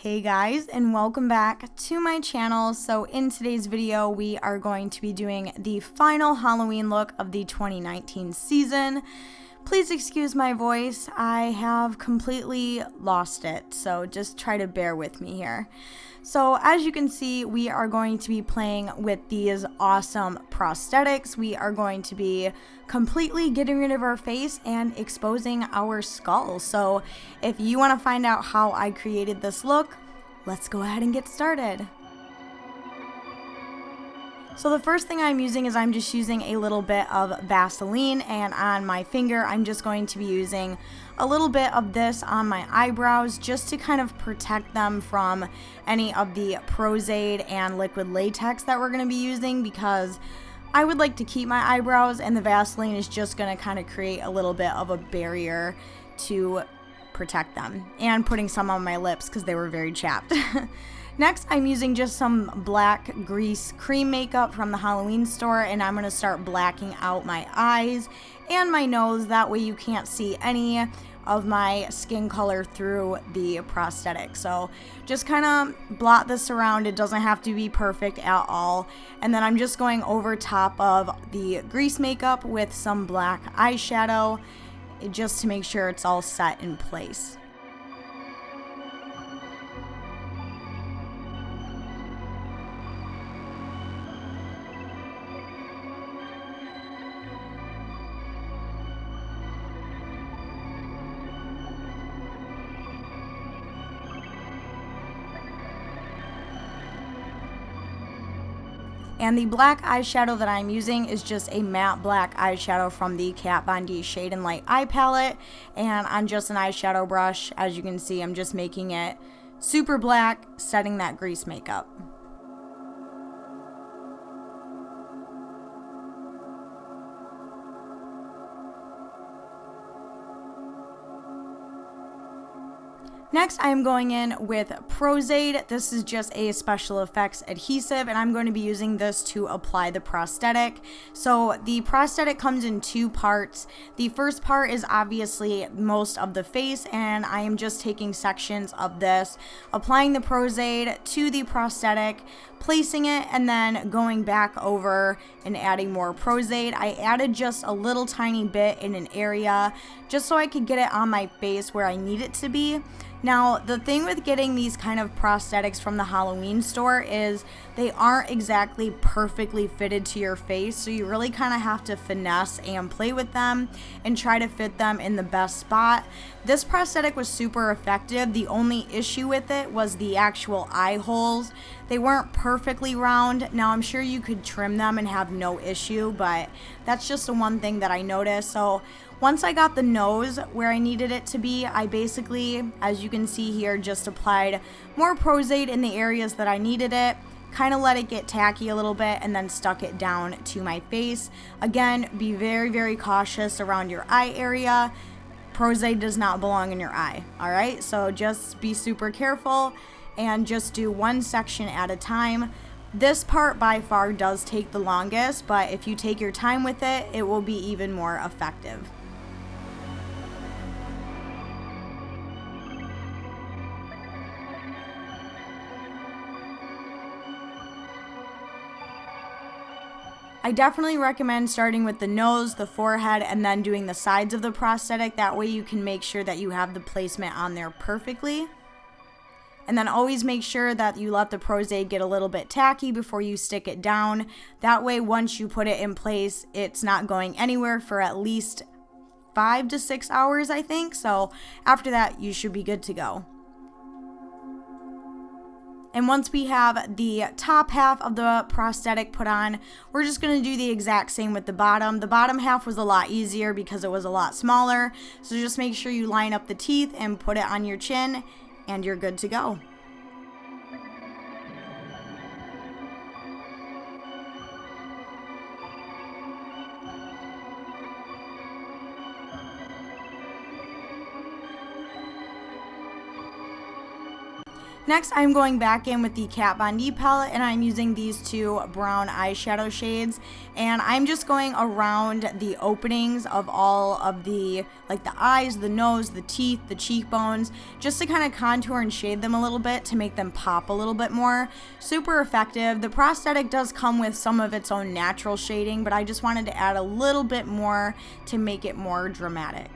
Hey guys, and welcome back to my channel. So in today's video, we are going to be doing the final Halloween look of the 2019 season. Please excuse my voice, I have completely lost it, so just try to bear with me here. So as you can see, we are going to be playing with these awesome prosthetics. We are going to be completely getting rid of our face and exposing our skull. So if you want to find out how I created this look, let's go ahead and get started. So the first thing I'm using is I'm just using a little bit of Vaseline, and on my finger I'm just going to be using a little bit of this on my eyebrows just to kind of protect them from any of the Prozaid and liquid latex that we're going to be using, because I would like to keep my eyebrows and the Vaseline is just going to kind of create a little bit of a barrier to protect them, and putting some on my lips because they were very chapped. Next, I'm using just some black grease cream makeup from the Halloween store, and I'm going to start blacking out my eyes and my nose. That way you can't see any of my skin color through the prosthetic. So just kind of blot this around. It doesn't have to be perfect at all. And then I'm just going over top of the grease makeup with some black eyeshadow just to make sure it's all set in place. And the black eyeshadow that I'm using is just a matte black eyeshadow from the Kat Von D Shade and Light Eye Palette. And on just an eyeshadow brush, as you can see, I'm just making it super black, setting that grease makeup. Next, I'm going in with Prozaid. This is just a special effects adhesive, and I'm going to be using this to apply the prosthetic. So the prosthetic comes in two parts. The first part is obviously most of the face, and I am just taking sections of this, applying the Prozaid to the prosthetic, placing it, and then going back over and adding more Prozaid. I added just a little tiny bit in an area just so I could get it on my face where I need it to be. Now, the thing with getting these kind of prosthetics from the Halloween store is they aren't exactly perfectly fitted to your face, so you really kind of have to finesse and play with them and try to fit them in the best spot. This prosthetic was super effective. The only issue with it was the actual eye holes. They weren't perfectly round. Now, I'm sure you could trim them and have no issue, but that's just the one thing that I noticed. So once I got the nose where I needed it to be, I basically, as you can see here, just applied more Prozaid in the areas that I needed it, kind of let it get tacky a little bit, and then stuck it down to my face. Again, be very, very cautious around your eye area. Prozaid does not belong in your eye, all right? So just be super careful and just do one section at a time. This part by far does take the longest, but if you take your time with it, it will be even more effective. I definitely recommend starting with the nose, the forehead, and then doing the sides of the prosthetic. That way you can make sure that you have the placement on there perfectly. And then always make sure that you let the Prozaid get a little bit tacky before you stick it down. That way, once you put it in place, it's not going anywhere for at least 5 to 6 hours, I think. So after that, you should be good to go. And once we have the top half of the prosthetic put on, we're just going to do the exact same with the bottom. The bottom half was a lot easier because it was a lot smaller. So just make sure you line up the teeth and put it on your chin, and you're good to go. Next, I'm going back in with the Kat Von D palette, and I'm using these two brown eyeshadow shades, and I'm just going around the openings of all of the, like the eyes, the nose, the teeth, the cheekbones, just to kind of contour and shade them a little bit to make them pop a little bit more. Super effective. The prosthetic does come with some of its own natural shading, but I just wanted to add a little bit more to make it more dramatic.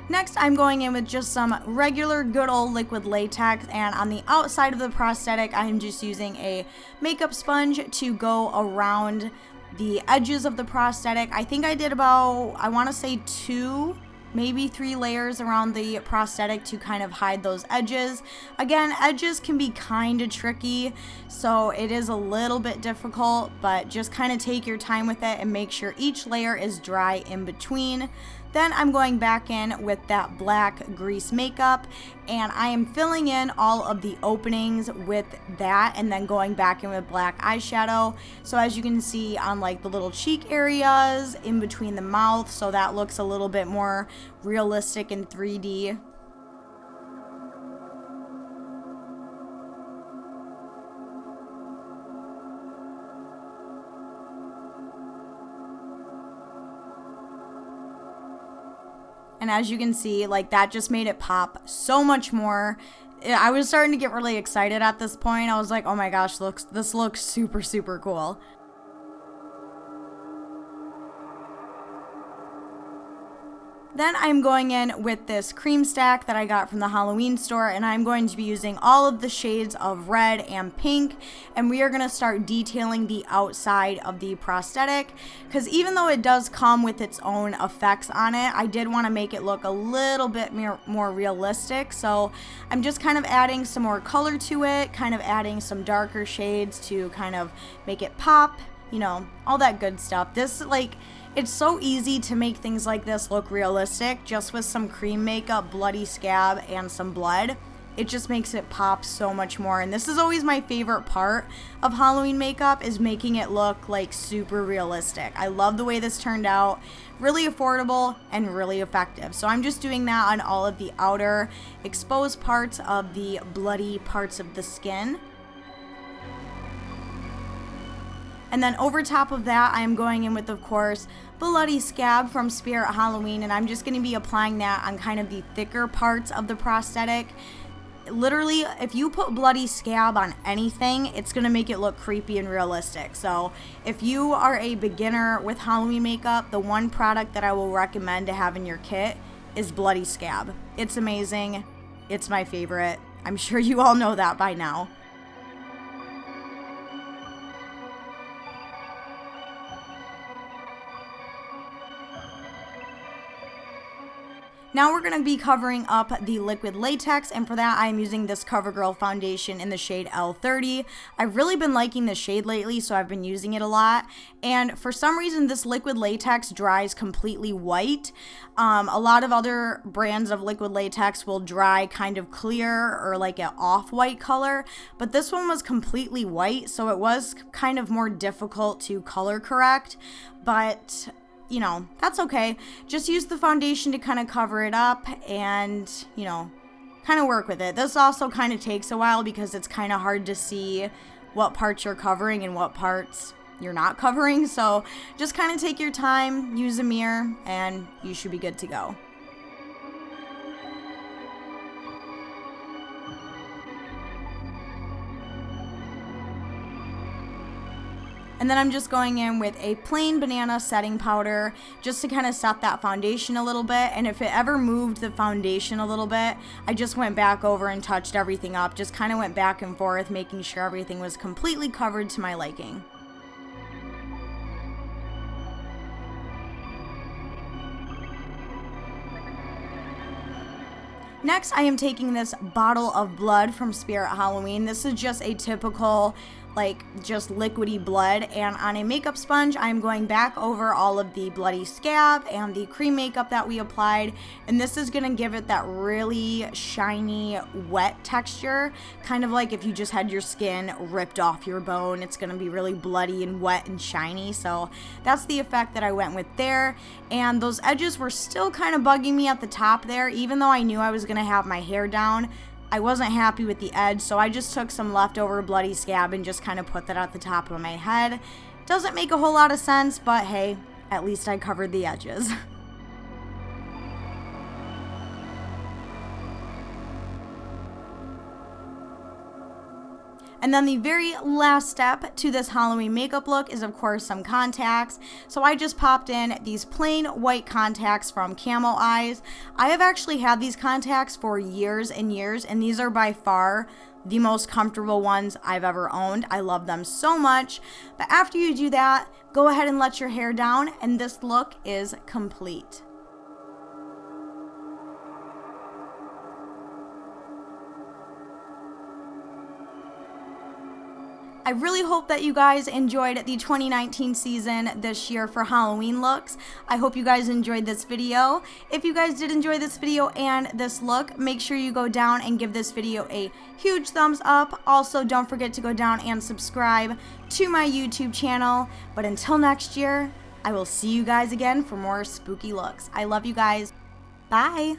Next, I'm going in with just some regular good old liquid latex, and on the outside of the prosthetic, I'm just using a makeup sponge to go around the edges of the prosthetic. I think I did about, I want to say 2, maybe 3 layers around the prosthetic to kind of hide those edges. Again, edges can be kind of tricky, so it is a little bit difficult, but just kind of take your time with it and make sure each layer is dry in between. Then I'm going back in with that black grease makeup, and I am filling in all of the openings with that, and then going back in with black eyeshadow. So as you can see on like the little cheek areas, in between the mouth, so that looks a little bit more realistic in 3D. And as you can see, like that just made it pop so much more. I was starting to get really excited at this point. I was like, oh my gosh, this looks super, super cool. Then I'm going in with this cream stack that I got from the Halloween store, and I'm going to be using all of the shades of red and pink, and we are going to start detailing the outside of the prosthetic, because even though it does come with its own effects on it, I did want to make it look a little bit more realistic. So I'm just kind of adding some more color to it, kind of adding some darker shades to kind of make it pop, you know, all that good stuff. This, like, it's so easy to make things like this look realistic just with some cream makeup, bloody scab, and some blood. It just makes it pop so much more. And this is always my favorite part of Halloween makeup, is making it look like super realistic. I love the way this turned out. Really affordable and really effective. So I'm just doing that on all of the outer exposed parts of the bloody parts of the skin. And then over top of that, I am going in with, of course, Bloody Scab from Spirit Halloween, and I'm just going to be applying that on kind of the thicker parts of the prosthetic. Literally, if you put Bloody Scab on anything, it's going to make it look creepy and realistic. So if you are a beginner with Halloween makeup, the one product that I will recommend to have in your kit is Bloody Scab. It's amazing. It's my favorite. I'm sure you all know that by now. Now we're going to be covering up the liquid latex, and for that I'm using this CoverGirl foundation in the shade L30. I've really been liking this shade lately, so I've been using it a lot, and for some reason this liquid latex dries completely white. A lot of other brands of liquid latex will dry kind of clear or like an off-white color, but this one was completely white, so it was kind of more difficult to color correct, but you know, that's okay. Just use the foundation to kind of cover it up and, you know, kind of work with it. This also kind of takes a while because it's kind of hard to see what parts you're covering and what parts you're not covering. So just kind of take your time, use a mirror, and you should be good to go. And then I'm just going in with a plain banana setting powder just to kind of set that foundation a little bit. And if it ever moved the foundation a little bit, I just went back over and touched everything up. Just kind of went back and forth, making sure everything was completely covered to my liking. Next, I am taking this bottle of blood from Spirit Halloween. This is just a typical like just liquidy blood, and on a makeup sponge I'm going back over all of the bloody scab and the cream makeup that we applied, and this is gonna give it that really shiny wet texture, kind of like if you just had your skin ripped off your bone. It's gonna be really bloody and wet and shiny, so that's the effect that I went with there. And those edges were still kind of bugging me at the top there, even though I knew I was gonna have my hair down. I wasn't happy with the edge, so I just took some leftover bloody scab and just kind of put that at the top of my head. Doesn't make a whole lot of sense, but hey, at least I covered the edges. And then the very last step to this Halloween makeup look is of course some contacts. So I just popped in these plain white contacts from Camo Eyes. I have actually had these contacts for years and years, and these are by far the most comfortable ones I've ever owned. I love them so much. But after you do that, go ahead and let your hair down, and this look is complete. I really hope that you guys enjoyed the 2019 season this year for Halloween looks. I hope you guys enjoyed this video. If you guys did enjoy this video and this look, make sure you go down and give this video a huge thumbs up. Also, don't forget to go down and subscribe to my YouTube channel. But until next year, I will see you guys again for more spooky looks. I love you guys. Bye.